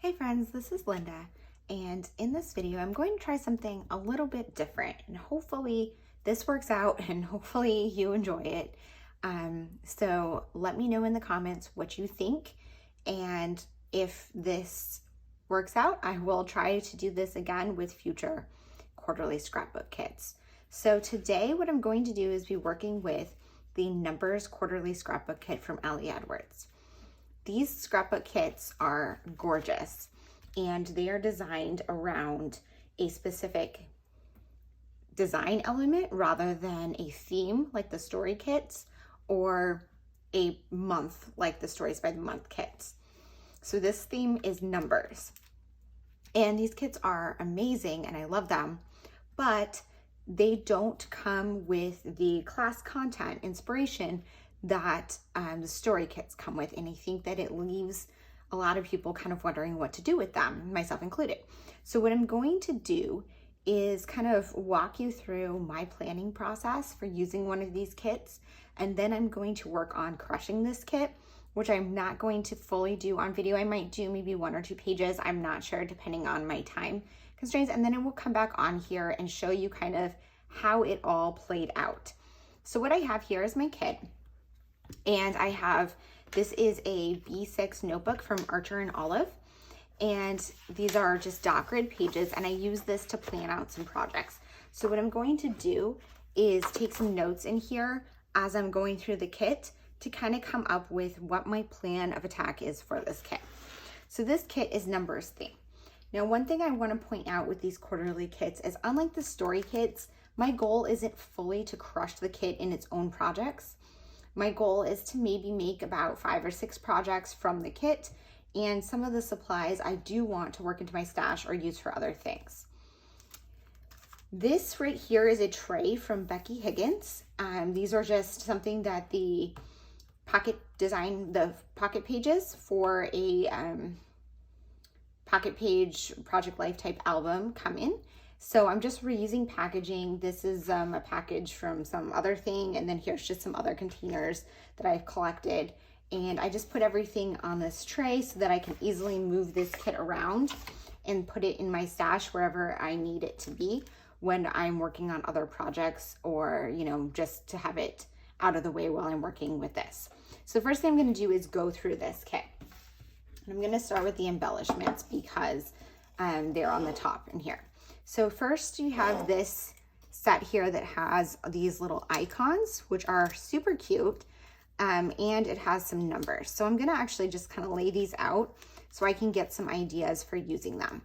Hey friends, this is Linda, and in this video I'm going to try something a little bit different, and hopefully this works out and hopefully you enjoy it. So let me know in the comments what you think, and if this works out, I will try to do this again with future quarterly scrapbook kits. So today what I'm going to do is be working with the Numbers Quarterly Scrapbook Kit from Ellie Edwards. These scrapbook kits are gorgeous, and they are designed around a specific design element rather than a theme like the story kits or a month like the Stories by the Month kits. So this theme is numbers, and these kits are amazing and I love them, but they don't come with the class content inspiration that the story kits come with, and I think that it leaves a lot of people kind of wondering what to do with them, myself included. So what I'm going to do is kind of walk you through my planning process for using one of these kits, and then I'm going to work on crushing this kit, which I'm not going to fully do on video. I might do maybe 1 or 2 pages, I'm not sure, depending on my time constraints, and then I will come back on here and show you kind of how it all played out. So what I have here is my kit. And I have, this is a B6 notebook from Archer and Olive, and these are just dot grid pages, and I use this to plan out some projects. So what I'm going to do is take some notes in here as I'm going through the kit to kind of come up with what my plan of attack is for this kit. So this kit is numbers theme. Now, one thing I want to point out with these quarterly kits is, unlike the story kits, my goal isn't fully to crush the kit in its own projects. My goal is to maybe make about 5 or 6 projects from the kit, and some of the supplies I do want to work into my stash or use for other things. This right here is a tray from Becky Higgins. These are just something that the pocket pages for a pocket page Project Life type album come in. So I'm just reusing packaging. This is a package from some other thing, and then here's just some other containers that I've collected. And I just put everything on this tray so that I can easily move this kit around and put it in my stash wherever I need it to be when I'm working on other projects, or, you know, just to have it out of the way while I'm working with this. So the first thing I'm going to do is go through this kit. And I'm going to start with the embellishments because they're on the top in here. So first you have this set here that has these little icons, which are super cute, and it has some numbers. So I'm gonna actually just kind of lay these out so I can get some ideas for using them.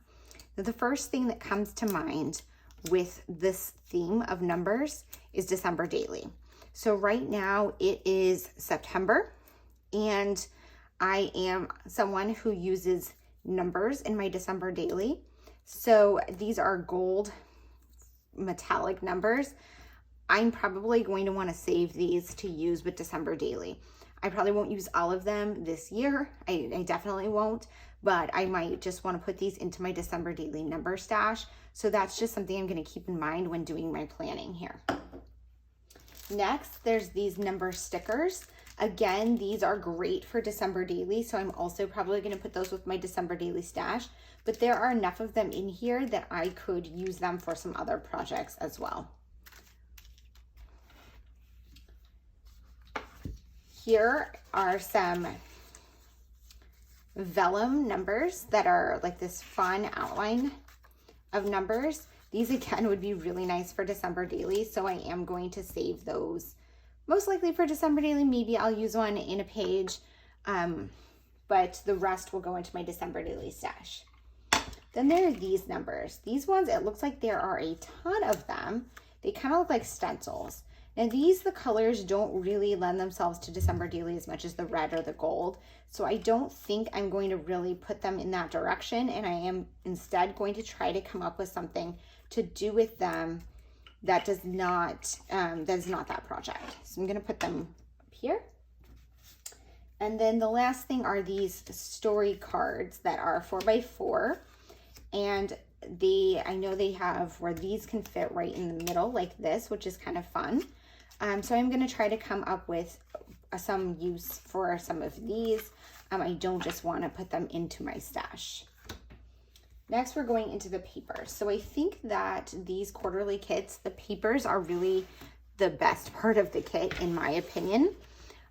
Now, the first thing that comes to mind with this theme of numbers is December daily. So right now it is September, and I am someone who uses numbers in my December daily. So these are gold metallic numbers. I'm probably going to want to save these to use with December daily. I probably won't use all of them this year. I definitely won't, but I might just want to put these into my December daily number stash. So that's just something I'm going to keep in mind when doing my planning here. Next, there's these number stickers. Again, these are great for December daily, so I'm also probably going to put those with my December daily stash, but there are enough of them in here that I could use them for some other projects as well. Here are some vellum numbers that are like this fun outline of numbers. These again would be really nice for December daily, so I am going to save those most likely for December daily. Maybe I'll use one in a page, but the rest will go into my December daily stash. Then there are these numbers. These ones, it looks like there are a ton of them. They kind of look like stencils. Now these, the colors don't really lend themselves to December daily as much as the red or the gold. So I don't think I'm going to really put them in that direction. And I am instead going to try to come up with something to do with them that is not that project. So I'm going to put them up here. And then the last thing are these story cards that are 4x4. And I know they have where these can fit right in the middle like this, which is kind of fun. So I'm going to try to come up with some use for some of these. I don't just want to put them into my stash. Next, we're going into the papers. So I think that these quarterly kits, the papers are really the best part of the kit, in my opinion.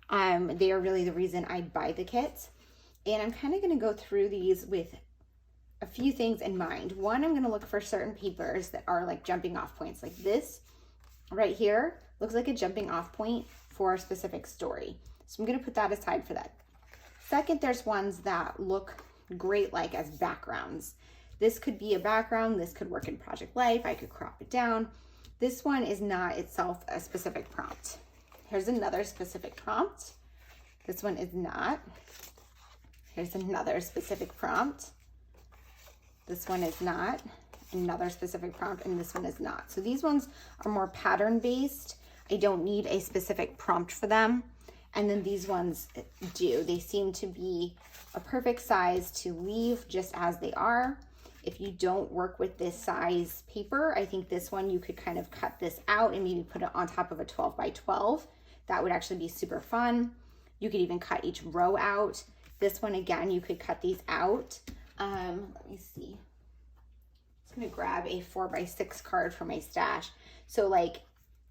They are really the reason I buy the kits. And I'm kind of going to go through these with a few things in mind. One, I'm going to look for certain papers that are like jumping off points. Like this right here looks like a jumping off point for a specific story. So I'm going to put that aside for that. Second, there's ones that look great like as backgrounds. This could be a background. This could work in Project Life. I could crop it down. This one is not itself a specific prompt. Here's another specific prompt. This one is not. Here's another specific prompt. This one is not. Another specific prompt, and this one is not. So these ones are more pattern based. I don't need a specific prompt for them. And then these ones do. They seem to be a perfect size to leave just as they are. If you don't work with this size paper, I think this one you could kind of cut this out and maybe put it on top of a 12 by 12. That would actually be super fun. You could even cut each row out. This one, again, you could cut these out. Let me see. I'm gonna grab a 4 by 6 card from my stash. So like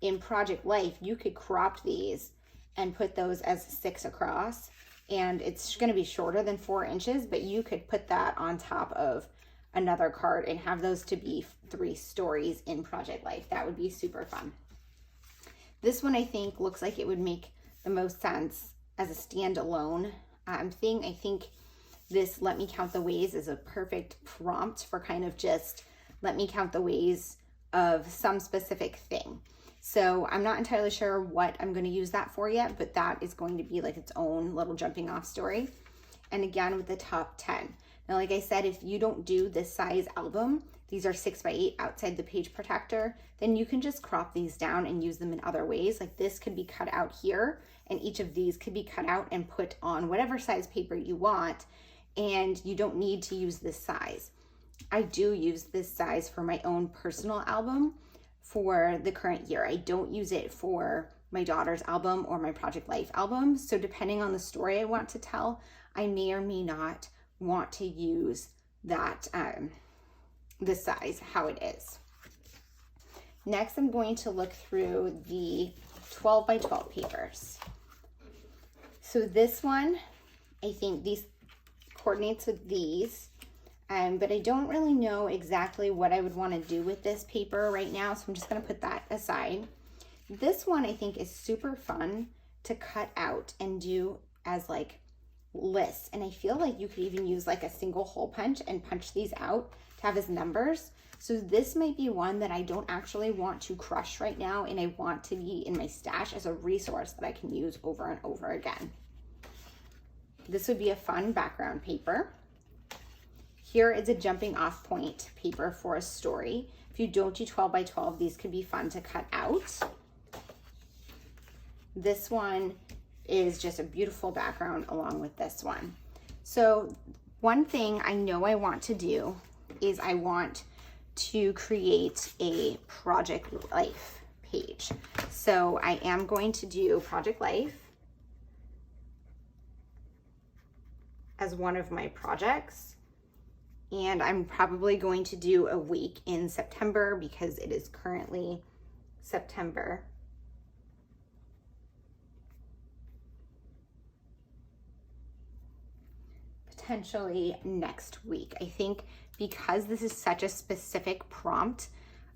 in Project Life, you could crop these and put those as 6 across, and it's gonna be shorter than 4 inches, but you could put that on top of another card and have those to be 3 stories in Project Life. That would be super fun. This one I think looks like it would make the most sense as a standalone thing. I think this Let Me Count the Ways is a perfect prompt for kind of just let me count the ways of some specific thing. So I'm not entirely sure what I'm going to use that for yet, but that is going to be like its own little jumping off story. And again, with the top 10. Now, like I said, if you don't do this size album, these are 6 by 8 outside the page protector, then you can just crop these down and use them in other ways. Like this could be cut out here, and each of these could be cut out and put on whatever size paper you want, and you don't need to use this size. I do use this size for my own personal album for the current year. I don't use it for my daughter's album or my Project Life album. So depending on the story I want to tell, I may or may not want to use that, the size, how it is. Next, I'm going to look through the 12 by 12 papers. So this one, I think these coordinates with these, but I don't really know exactly what I would want to do with this paper right now, so I'm just going to put that aside. This one I think is super fun to cut out and do as like lists, and I feel like you could even use like a single hole punch and punch these out to have as numbers. So this might be one that I don't actually want to crush right now, and I want to be in my stash as a resource that I can use over and over again. This would be a fun background paper. Here is a jumping off point paper for a story. If you don't do 12 by 12, these could be fun to cut out. This one is just a beautiful background along with this one. So one thing I know I want to do is I want to create a Project Life page. So I am going to do Project Life as one of my projects. And I'm probably going to do a week in September because it is currently September. Potentially next week. I think because this is such a specific prompt,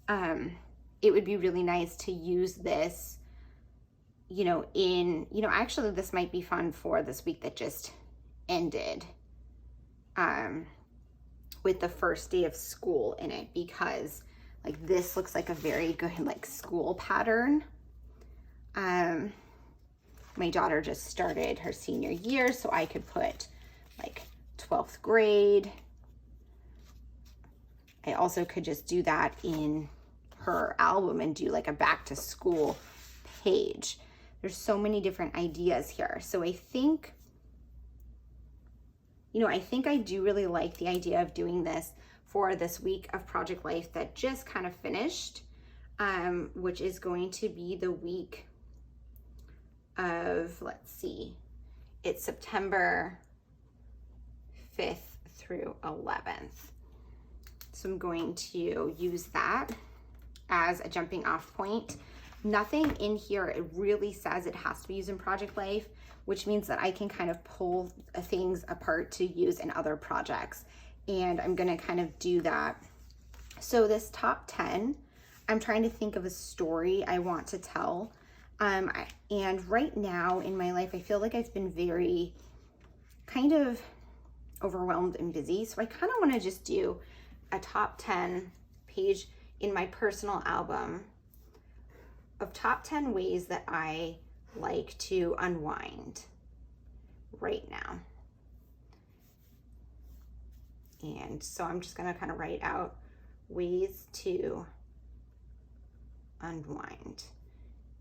it would be really nice to use this, actually this might be fun for this week that just ended. With the first day of school in it, because like this looks like a very good like school pattern. My daughter just started her senior year, so I could put like 12th grade. I also could just do that in her album and do like a back to school page. There's so many different ideas here. So I think I do really like the idea of doing this for this week of Project Life that just kind of finished, which is going to be the week of, let's see, it's September 5th through 11th. So I'm going to use that as a jumping off point. Nothing in here, it really says it has to be used in project life, which means that I can kind of pull things apart to use in other projects. And I'm gonna kind of do that. So this top 10, I'm trying to think of a story I want to tell. And right now in my life, I feel like I've been very kind of overwhelmed and busy. So I kind of want to just do a top 10 page in my personal album of top 10 ways that I like to unwind right now. And so I'm just going to kind of write out ways to unwind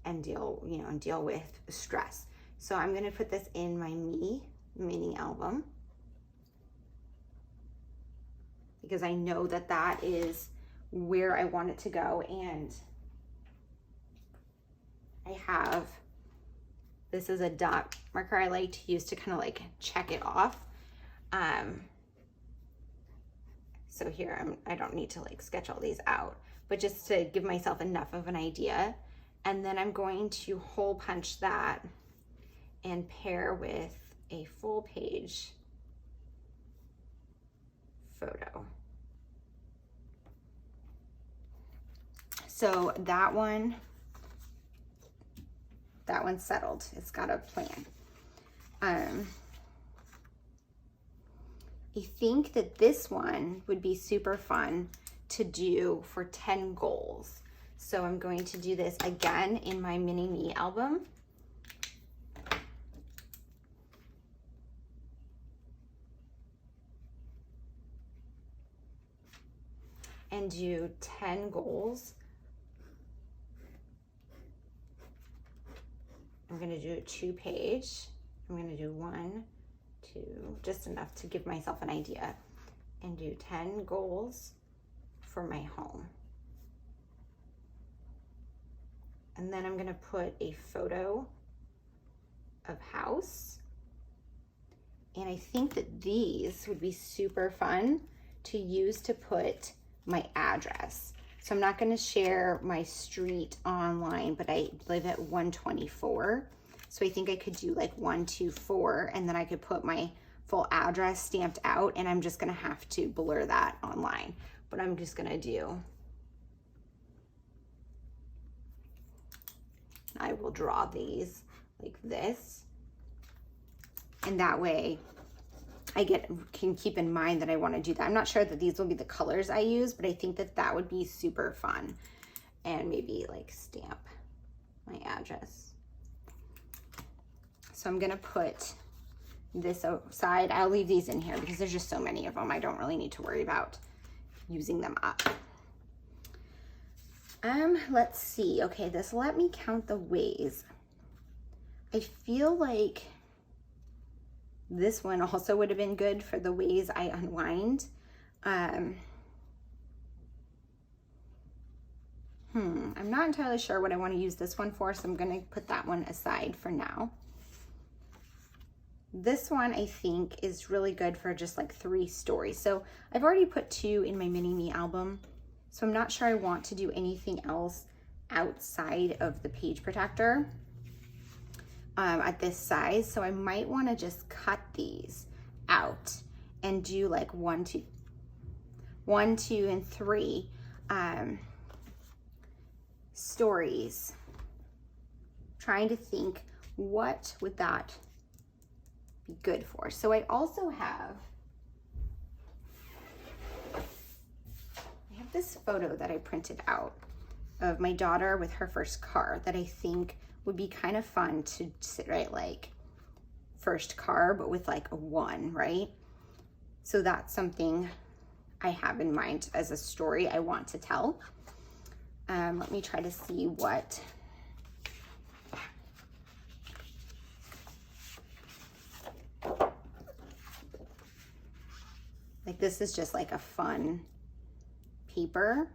and deal with stress. So I'm going to put this in my mini album because I know that that is where I want it to go. And I have, this is a dot marker I like to use to kind of like check it off. So here I don't need to like sketch all these out, but just to give myself enough of an idea. And then I'm going to hole punch that and pair with a full page photo. So that one's settled. It's got a plan. I think that this one would be super fun to do for 10 goals. So I'm going to do this again in my mini me album. And do 10 goals. I'm going to do a 2-page. I'm going to do 1, 2, just enough to give myself an idea, and do 10 goals for my home. And then I'm going to put a photo of house. And I think that these would be super fun to use to put my address. So I'm not going to share my street online, but I live at 124. So I think I could do like 124, and then I could put my full address stamped out, and I'm just going to have to blur that online. But I'm just going to do, I will draw these like this, and that way I can keep in mind that I want to do that. I'm not sure that these will be the colors I use, but I think that that would be super fun. And maybe like stamp my address. So I'm gonna put this aside. I'll leave these in here because there's just so many of them. I don't really need to worry about using them up. Let's see. Okay, this let me count the ways. I feel like this one also would have been good for the ways I unwind. I'm not entirely sure what I want to use this one for, so I'm going to put that one aside for now. This one I think is really good for just like 3 stories. So I've already put 2 in my mini me album, so I'm not sure I want to do anything else outside of the page protector at this size. So I might want to just cut these out and do like 1, 2, and 3 stories. Trying to think, what would that be good for? So I also have this photo that I printed out of my daughter with her first car that I think would be kind of fun to write like first car, but with like a 1, right? So that's something I have in mind as a story I want to tell. Let me try to see what like this is just like a fun paper.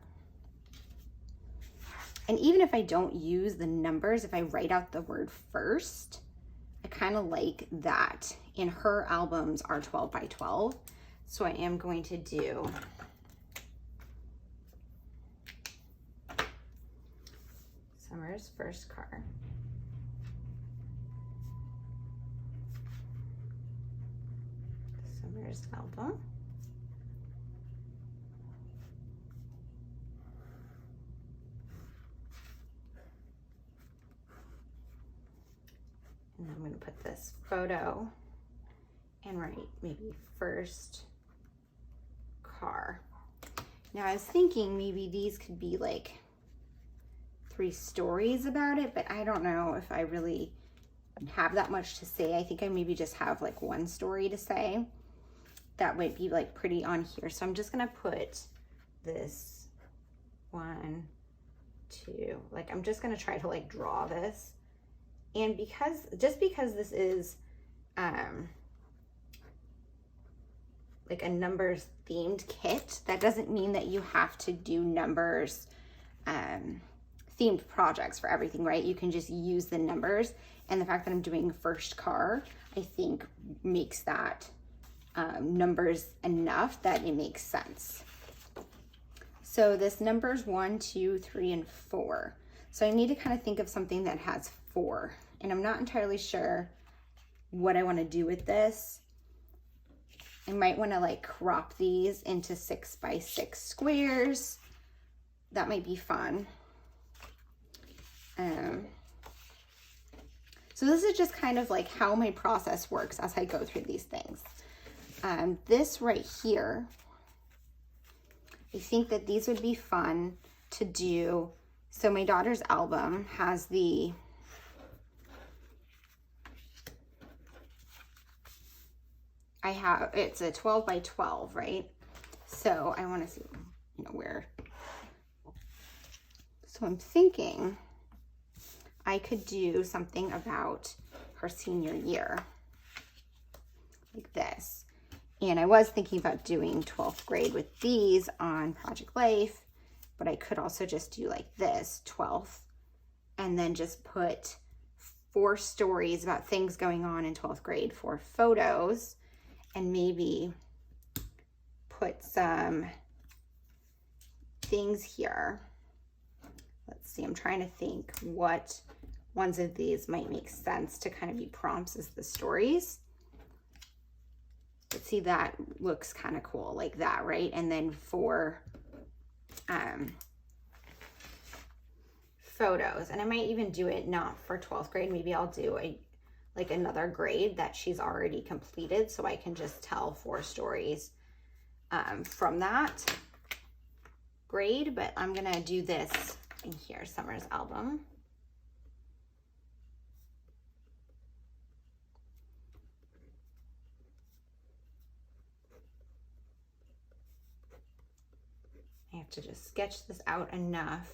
And even if I don't use the numbers, if I write out the word first, I kind of like that. And her albums are 12 by 12. So I am going to do Summer's first car. Summer's album. And I'm going to put this photo and write maybe first car. Now I was thinking maybe these could be like 3 stories about it, but I don't know if I really have that much to say. I think I maybe just have like 1 story to say. That might be like pretty on here. So I'm just gonna put this 1, 2, like I'm just gonna try to like draw this. And just because this is like a numbers themed kit, that doesn't mean that you have to do numbers themed projects for everything, right? You can just use the numbers, and the fact that I'm doing first car, I think makes that numbers enough that it makes sense. So this numbers 1, 2, 3, and 4. So I need to kind of think of something that has 4, and I'm not entirely sure what I want to do with this. I might want to like crop these into 6 by 6 squares. That might be fun. So this is just kind of like how my process works as I go through these things. This right here, I think that these would be fun to do. So my daughter's album has it's a 12 by 12, right? So I want to see, where. So I'm thinking I could do something about her senior year, like this. And I was thinking about doing 12th grade with these on Project Life, but I could also just do like this, 12th, and then just put 4 stories about things going on in 12th grade, 4 photos, and maybe put some things here. Let's see, I'm trying to think what ones of these might make sense to kind of be prompts as the stories. But see, that looks kind of cool like that, right? And then for photos, and I might even do it not for 12th grade. Maybe I'll do like another grade that she's already completed, so I can just tell 4 stories from that grade. But I'm gonna do this in here, Summer's album. I have to just sketch this out enough.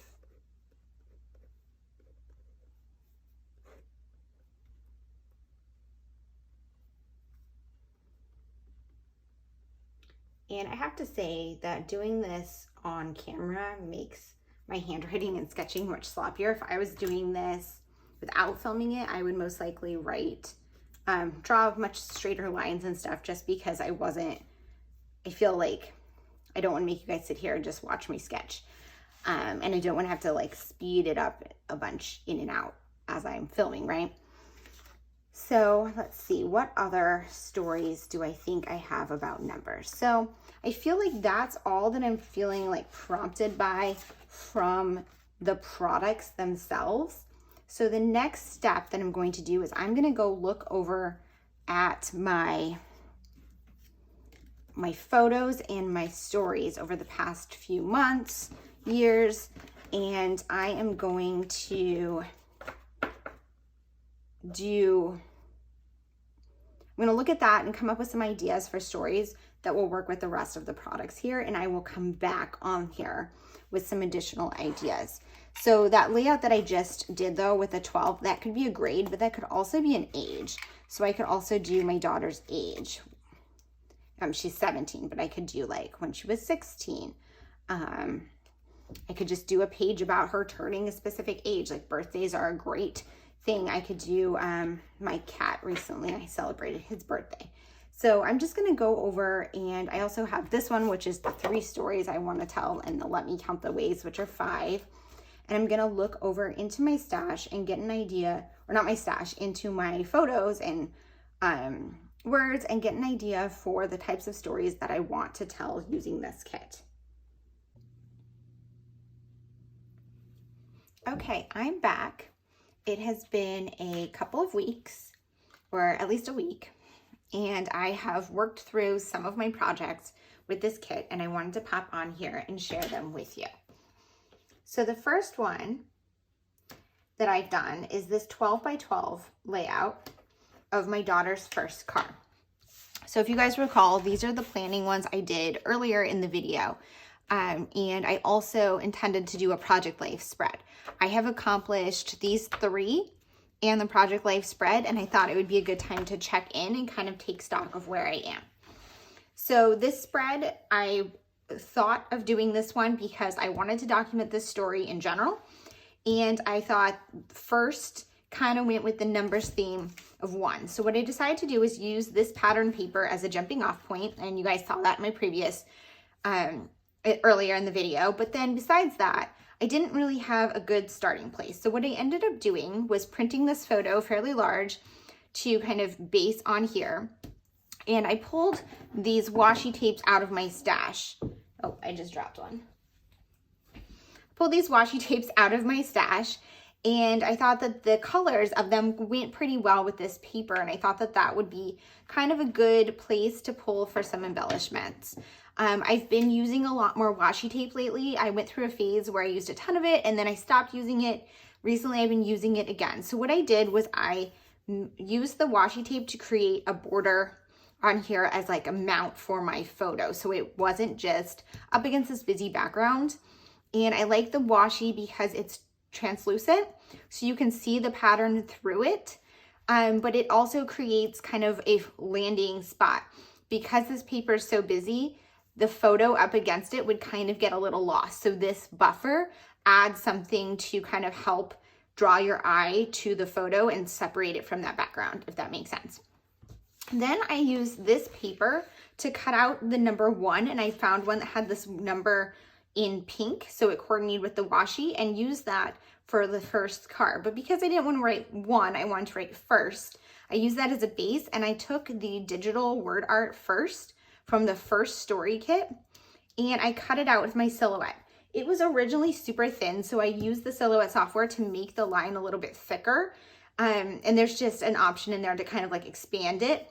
And I have to say that doing this on camera makes my handwriting and sketching much sloppier. If I was doing this without filming it, I would most likely draw much straighter lines and stuff, just because I feel like I don't want to make you guys sit here and just watch me sketch. And I don't want to have to like speed it up a bunch in and out as I'm filming, right? So let's see, what other stories do I think I have about numbers? So I feel like that's all that I'm feeling like prompted by from the products themselves. So the next step that I'm going to do is I'm going to go look over at my photos and my stories over the past few months, years, and I am going to I'm going to look at that and come up with some ideas for stories that will work with the rest of the products here, and I will come back on here with some additional ideas. So that layout that I just did though with the 12, that could be a grade, but that could also be an age. So I could also do my daughter's age. She's 17, but I could do like when she was 16. I could just do a page about her turning a specific age. Like birthdays are a great thing. I could do my cat recently, I celebrated his birthday. So I'm just going to go over, and I also have this one, which is the 3 stories I want to tell, and the Let Me Count the Ways, which are 5. and I'm gonna look over into my stash and get an idea, or not my stash, into my photos and words, and get an idea for the types of stories that I want to tell using this kit. Okay, I'm back. It has been a couple of weeks, or at least a week, and I have worked through some of my projects with this kit, and I wanted to pop on here and share them with you. So the first one that I've done is this 12 by 12 layout of my daughter's first car. So if you guys recall, these are the planning ones I did earlier in the video. And I also intended to do a project life spread. I have accomplished these 3 and the project life spread, and I thought it would be a good time to check in and kind of take stock of where I am. So this spread, I thought of doing this one because I wanted to document this story in general. And I thought first kind of went with the numbers theme of 1. So what I decided to do is use this pattern paper as a jumping off point. And you guys saw that in my previous, earlier in the video. But then besides that, I didn't really have a good starting place. So what I ended up doing was printing this photo fairly large to kind of base on here. And I pulled these washi tapes out of my stash. Oh, I just dropped one. Pulled these washi tapes out of my stash, and I thought that the colors of them went pretty well with this paper, and I thought that that would be kind of a good place to pull for some embellishments. I've been using a lot more washi tape lately. I went through a phase where I used a ton of it, and then I stopped using it. Recently, I've been using it again. So what I did was I used the washi tape to create a border on here as like a mount for my photo. So it wasn't just up against this busy background. And I like the washi because it's translucent, so you can see the pattern through it. But it also creates kind of a landing spot. Because this paper is so busy, the photo up against it would kind of get a little lost. So this buffer adds something to kind of help draw your eye to the photo and separate it from that background, if that makes sense. Then I used this paper to cut out the number 1, and I found one that had this number in pink, so it coordinated with the washi, and used that for the first car. But because I didn't want to write 1, I wanted to write first. I used that as a base, and I took the digital word art first from the first story kit, and I cut it out with my Silhouette. It was originally super thin, so I used the Silhouette software to make the line a little bit thicker. And there's just an option in there to kind of like expand it.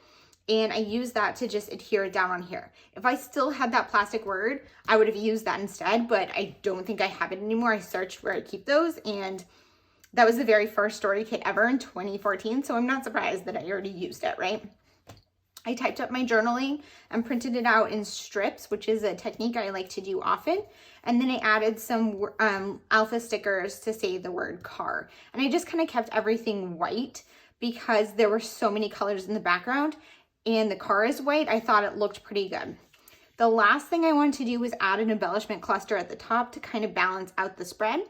And I used that to just adhere it down on here. If I still had that plastic word, I would have used that instead, but I don't think I have it anymore. I searched where I keep those, and that was the very first story kit ever in 2014, so I'm not surprised that I already used it, right? I typed up my journaling and printed it out in strips, which is a technique I like to do often. And then I added some alpha stickers to say the word car. And I just kind of kept everything white because there were so many colors in the background, and the car is white. I thought it looked pretty good. The last thing I wanted to do was add an embellishment cluster at the top to kind of balance out the spread.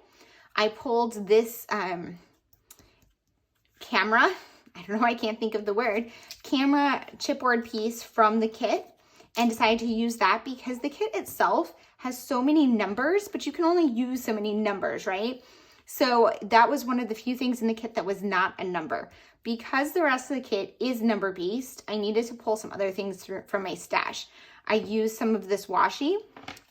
I pulled this camera, I don't know, I can't think of the word, camera chipboard piece from the kit, and decided to use that because the kit itself has so many numbers, but you can only use so many numbers, right? So that was one of the few things in the kit that was not a number. Because the rest of the kit is number based, I needed to pull some other things from my stash. I used some of this washi,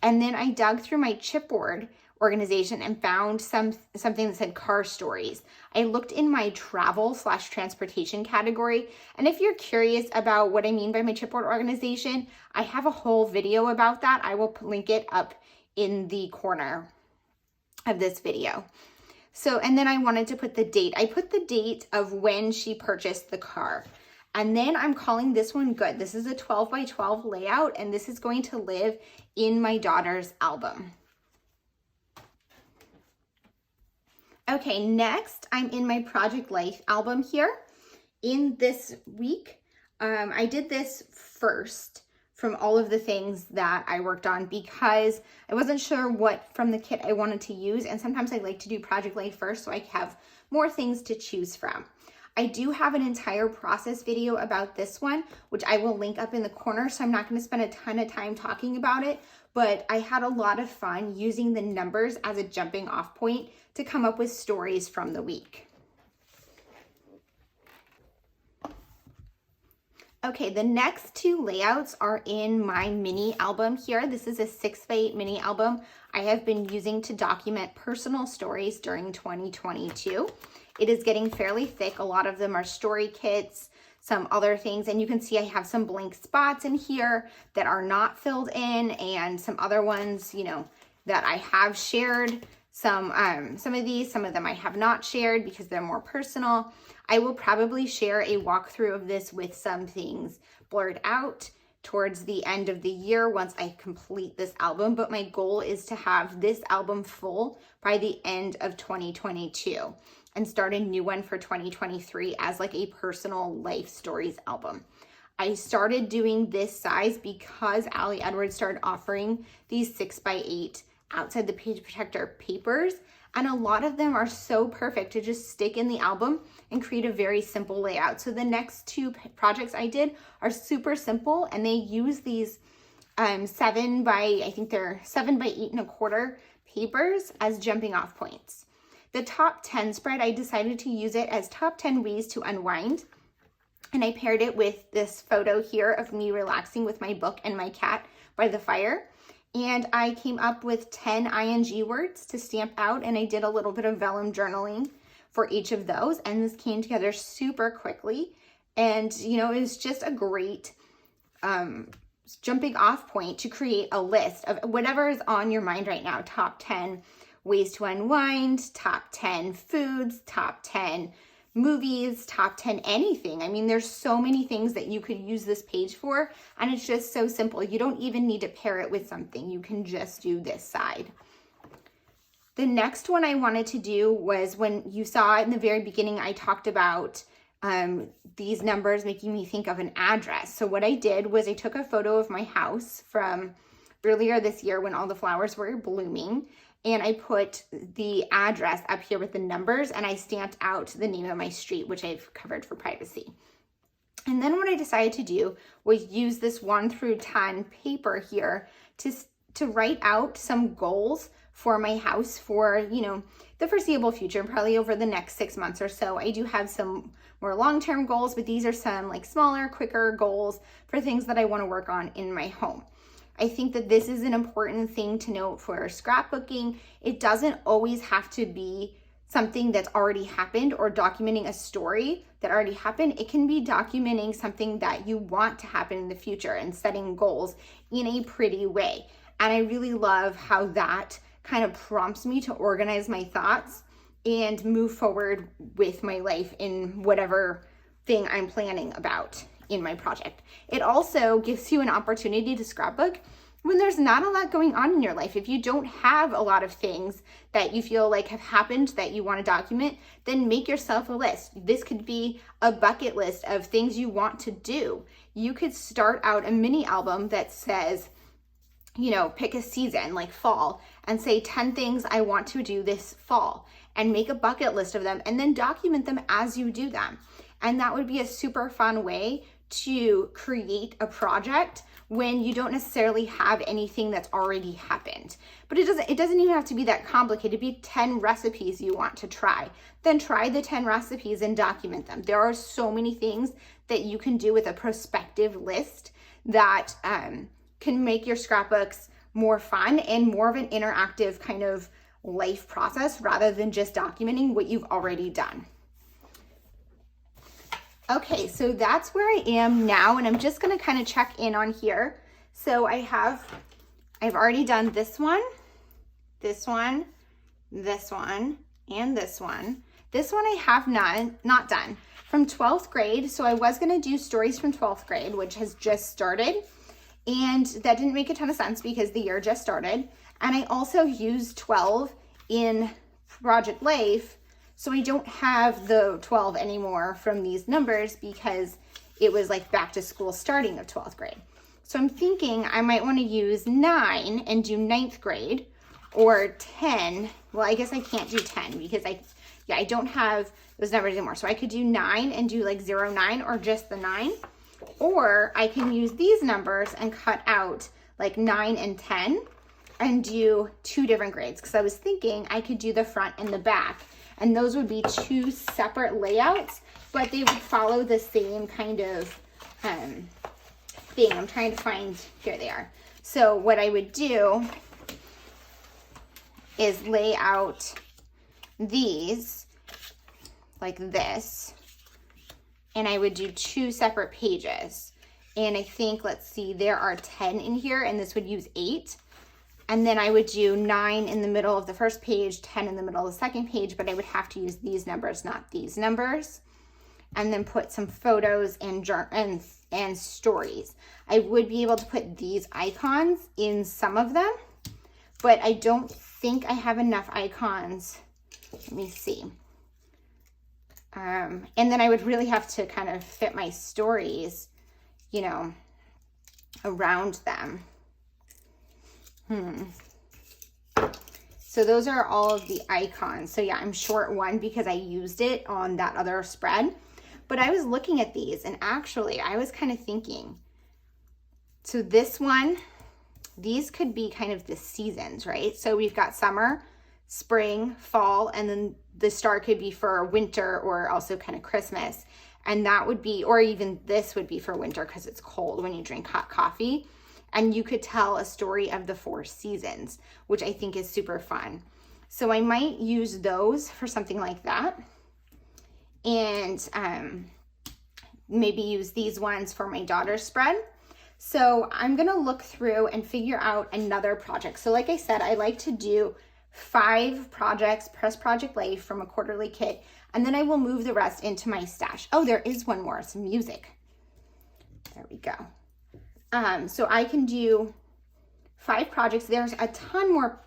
and then I dug through my chipboard organization and found something that said car stories. I looked in my travel/transportation category, and if you're curious about what I mean by my chipboard organization, I have a whole video about that. I will link it up in the corner of this video. So, and then I wanted to put the date. I put the date of when she purchased the car. And then I'm calling this one good. This is a 12 by 12 layout, and this is going to live in my daughter's album. Okay, next I'm in my Project Life album here. In this week, I did this first from all of the things that I worked on because I wasn't sure what from the kit I wanted to use, and sometimes I like to do Project Life first so I have more things to choose from. I do have an entire process video about this one, which I will link up in the corner, so I'm not going to spend a ton of time talking about it, but I had a lot of fun using the numbers as a jumping off point to come up with stories from the week. Okay, the next two layouts are in my mini album here. This is a 6x8 mini album I have been using to document personal stories during 2022. It is getting fairly thick. A lot of them are story kits, some other things, and you can see I have some blank spots in here that are not filled in, and some other ones, you know, that I have shared. Some of these, some of them I have not shared because they're more personal. I will probably share a walkthrough of this with some things blurred out towards the end of the year once I complete this album, but my goal is to have this album full by the end of 2022 and start a new one for 2023 as like a personal life stories album. I started doing this size because Ali Edwards started offering these 6x8 outside the page protector papers, and a lot of them are so perfect to just stick in the album and create a very simple layout. So the next two projects I did are super simple, and they use these 7 by 8.25 papers as jumping off points. The top 10 spread, I decided to use it as top 10 ways to unwind, and I paired it with this photo here of me relaxing with my book and my cat by the fire. And I came up with 10 ING words to stamp out, and I did a little bit of vellum journaling for each of those, and this came together super quickly. And you know, it was just a great jumping off point to create a list of whatever is on your mind right now. Top 10 ways to unwind, top 10 foods, top 10 movies, top 10 anything. I mean, there's so many things that you could use this page for, and it's just so simple. You don't even need to pair it with something. You can just do this side. The next one I wanted to do was, when you saw in the very beginning, I talked about these numbers making me think of an address. So what I did was I took a photo of my house from earlier this year when all the flowers were blooming, and I put the address up here with the numbers, and I stamped out the name of my street, which I've covered for privacy. And then what I decided to do was use this 1 through 10 paper here to write out some goals for my house for, you know, the foreseeable future, probably over the next 6 months or so. I do have some more long-term goals, but these are some like smaller, quicker goals for things that I want to work on in my home. I think that this is an important thing to note for scrapbooking. It doesn't always have to be something that's already happened or documenting a story that already happened. It can be documenting something that you want to happen in the future and setting goals in a pretty way. And I really love how that kind of prompts me to organize my thoughts and move forward with my life in whatever thing I'm planning about in my project. It also gives you an opportunity to scrapbook when there's not a lot going on in your life. If you don't have a lot of things that you feel like have happened that you want to document, then make yourself a list. This could be a bucket list of things you want to do. You could start out a mini album that says, you know, pick a season like fall and say 10 things I want to do this fall, and make a bucket list of them and then document them as you do them. And that would be a super fun way to create a project when you don't necessarily have anything that's already happened. But it doesn't even have to be that complicated. It'd be 10 recipes you want to try. Then try the 10 recipes and document them. There are so many things that you can do with a prospective list that can make your scrapbooks more fun and more of an interactive kind of life process rather than just documenting what you've already done. Okay, so that's where I am now, and I'm just gonna kind of check in on here. So I've already done this one, this one, this one, and this one. This one I have not done. From 12th grade, so I was gonna do stories from 12th grade, which has just started, and that didn't make a ton of sense because the year just started. And I also used 12 in Project Life, so I don't have the 12 anymore from these numbers because it was like back to school starting of 12th grade. So I'm thinking I might want to use 9 and do 9th grade, or 10. Well, I guess I can't do 10 because I don't have those numbers anymore. So I could do 9 and do like 0, 9, or just the 9. Or I can use these numbers and cut out like 9 and 10, and do 2 different grades, because I was thinking I could do the front and the back, and those would be 2 separate layouts, but they would follow the same kind of thing. I'm trying to find, here they are. So what I would do is lay out these like this, and I would do 2 separate pages. And I think, let's see, there are 10 in here, and this would use 8. And then I would do 9 in the middle of the first page, 10 in the middle of the second page, but I would have to use these numbers, not these numbers. And then put some photos and stories. I would be able to put these icons in some of them, but I don't think I have enough icons. Let me see. And then I would really have to kind of fit my stories, you know, around them. So those are all of the icons. So yeah, I'm short 1 because I used it on that other spread. But I was looking at these, and actually I was kind of thinking, so this one, these could be kind of the seasons, right? So we've got summer, spring, fall, and then the star could be for winter or also kind of Christmas. And that would be, or even this would be for winter because it's cold when you drink hot coffee. And you could tell a story of the 4 seasons, which I think is super fun. So I might use those for something like that. And maybe use these ones for my daughter's spread. So I'm gonna look through and figure out another project. So like I said, I like to do 5 projects, Press Project Life from a quarterly kit, and then I will move the rest into my stash. Oh, there is one more, some music. There we go. So I can do 5 projects. There's a ton more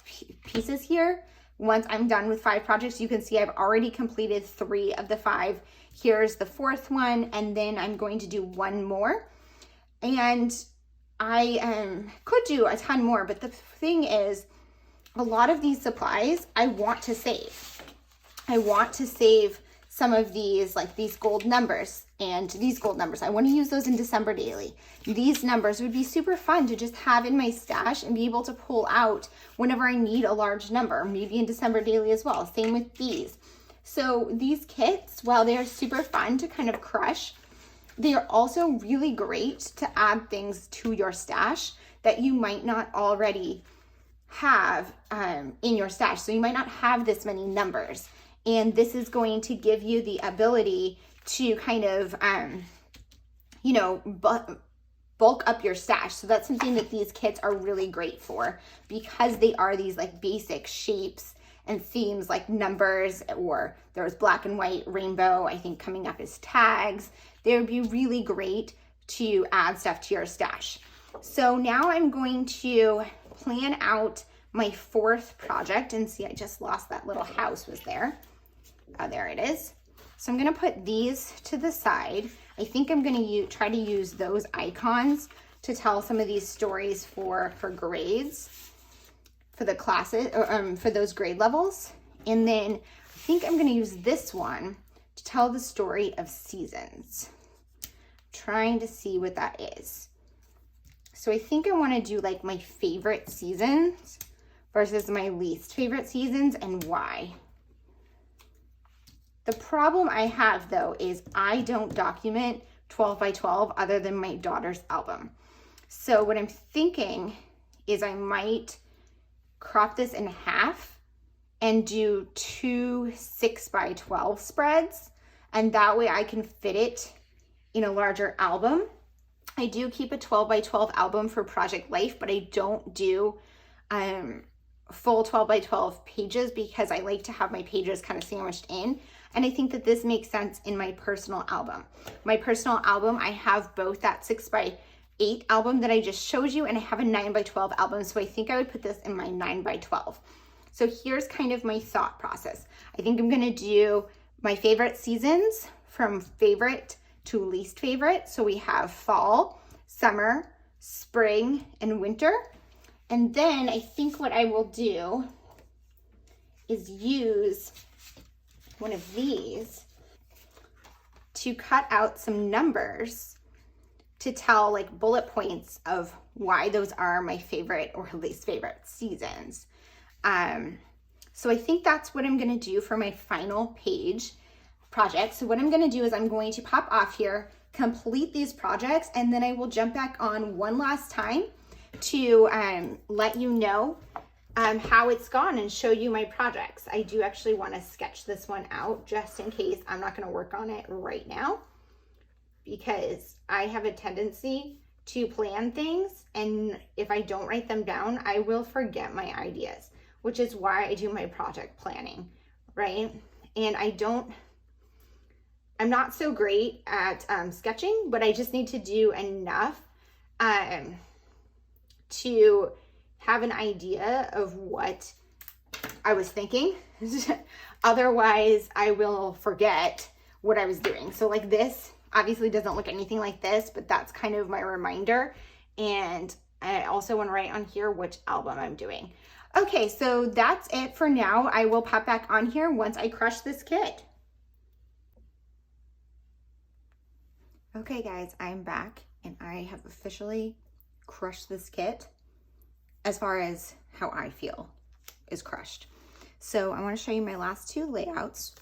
pieces here. Once I'm done with 5 projects, you can see I've already completed 3 of the 5. Here's the 4th one, and then I'm going to do 1 more. And I could do a ton more, but the thing is, a lot of these supplies I want to save. I want to save some of these, like these gold numbers and these gold numbers. I want to use those in December daily. These numbers would be super fun to just have in my stash and be able to pull out whenever I need a large number, maybe in December daily as well. Same with these. So these kits, while they are super fun to kind of crush, they are also really great to add things to your stash that you might not already have in your stash. So you might not have this many numbers. And this is going to give you the ability to kind of, you know, bulk up your stash. So that's something that these kits are really great for, because they are these like basic shapes and themes like numbers, or there's black and white, rainbow, I think coming up as tags. They would be really great to add stuff to your stash. So now I'm going to plan out my 4th project, and see, I just lost that little house was there. There it is. So I'm gonna put these to the side. I think I'm gonna try to use those icons to tell some of these stories for grades, for the classes, or for those grade levels. And then I think I'm gonna use this one to tell the story of seasons. Trying to see what that is. So I think I wanna do like my favorite seasons versus my least favorite seasons, and why. The problem I have though is I don't document 12 by 12 other than my daughter's album. So what I'm thinking is I might crop this in half and do 2 6 by 12 spreads, and that way I can fit it in a larger album. I do keep a 12 by 12 album for Project Life, but I don't do full 12 by 12 pages because I like to have my pages kind of sandwiched in. And I think that this makes sense in my personal album. My personal album, I have both that 6 by 8 album that I just showed you, and I have a 9 by 12 album. So I think I would put this in my 9 by 12. So here's kind of my thought process. I think I'm gonna do my favorite seasons from favorite to least favorite. So we have fall, summer, spring, and winter. And then I think what I will do is use one of these to cut out some numbers to tell like bullet points of why those are my favorite or least favorite seasons. So I think that's what I'm gonna do for my final page project. So what I'm gonna do is I'm going to pop off here, complete these projects, and then I will jump back on one last time to let you know how it's gone and show you my projects. I do actually wanna sketch this one out just in case I'm not gonna work on it right now, because I have a tendency to plan things, and if I don't write them down, I will forget my ideas, which is why I do my project planning, right? And I'm not so great at sketching, but I just need to do enough to have an idea of what I was thinking. Otherwise, I will forget what I was doing. So like this obviously doesn't look anything like this, but that's kind of my reminder. And I also want to write on here which album I'm doing. Okay, so that's it for now. I will pop back on here once I crush this kit. Okay guys, I'm back and I have officially crushed this kit as far as how I feel is crushed. So I want to show you my last two layouts.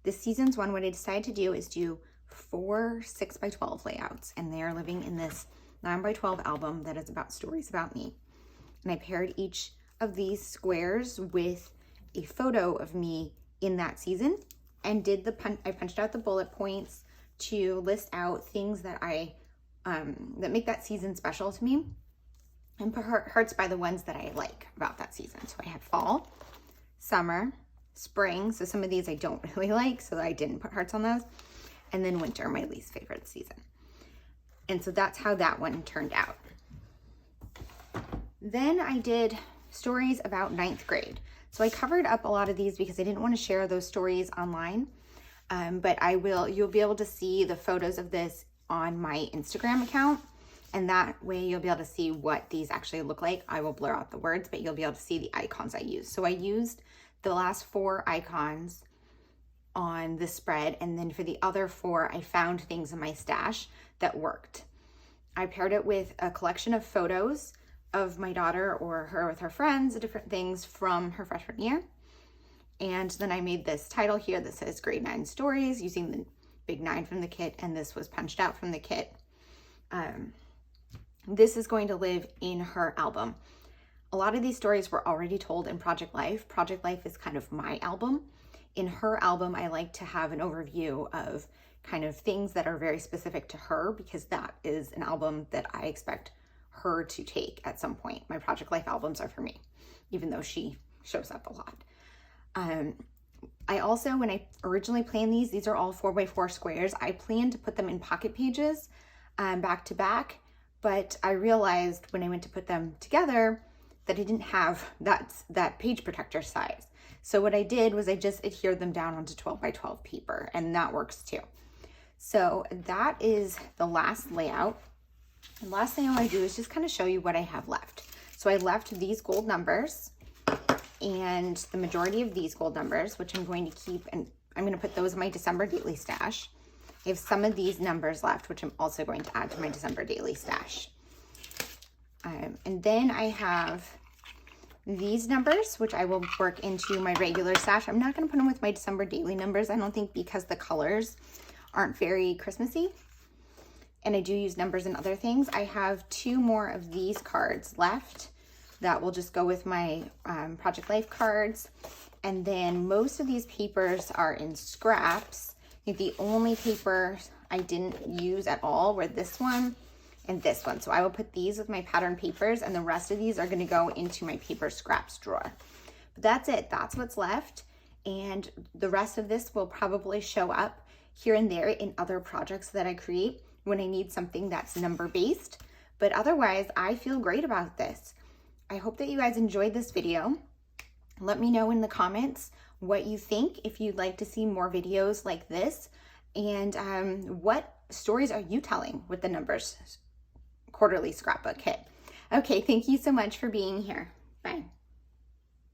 This season's one, what I decided to do is do 4 6x12 layouts, and they are living in this 9x12 album that is about stories about me. And I paired each of these squares with a photo of me in that season, and did I punched out the bullet points to list out things that that make that season special to me, and put hearts by the ones that I like about that season. So I had fall, summer, spring. So some of these I don't really like, so I didn't put hearts on those. And then winter, my least favorite season. And so that's how that one turned out. Then I did stories about 9th grade. So I covered up a lot of these because I didn't want to share those stories online. But you'll be able to see the photos of this on my Instagram account. And that way you'll be able to see what these actually look like. I will blur out the words, but you'll be able to see the icons I used. So I used the last 4 icons on the spread, and then for the other 4, I found things in my stash that worked. I paired it with a collection of photos of my daughter or her with her friends, different things from her freshman year. And then I made this title here that says Grade 9 Stories using the big 9 from the kit, and this was punched out from the kit. This is going to live in her album. A lot of these stories were already told in Project Life. Project Life is kind of my album. In her album, I like to have an overview of kind of things that are very specific to her, because that is an album that I expect her to take at some point. My Project Life albums are for me, even though she shows up a lot. I also, when I originally planned these are all 4x4 squares. I planned to put them in pocket pages back to back, but I realized when I went to put them together that I didn't have that page protector size. So what I did was I just adhered them down onto 12x12 paper, and that works too. So that is the last layout. The last thing I want to do is just kind of show you what I have left. So I left these gold numbers and the majority of these gold numbers, which I'm going to keep, and I'm going to put those in my December daily stash. I have some of these numbers left, which I'm also going to add to my December daily stash. And then I have these numbers, which I will work into my regular stash. I'm not going to put them with my December daily numbers, I don't think, because the colors aren't very Christmassy. And I do use numbers and other things. I have 2 more of these cards left that will just go with my Project Life cards. And then most of these papers are in scraps. I think the only paper I didn't use at all were this one and this one. So I will put these with my pattern papers, and the rest of these are going to go into my paper scraps drawer. But that's it. That's what's left. And the rest of this will probably show up here and there in other projects that I create when I need something that's number based. But otherwise, I feel great about this. I hope that you guys enjoyed this video. Let me know in the comments what you think, if you'd like to see more videos like this, and what stories are you telling with the numbers quarterly scrapbook kit. Okay, thank you so much for being here. Bye.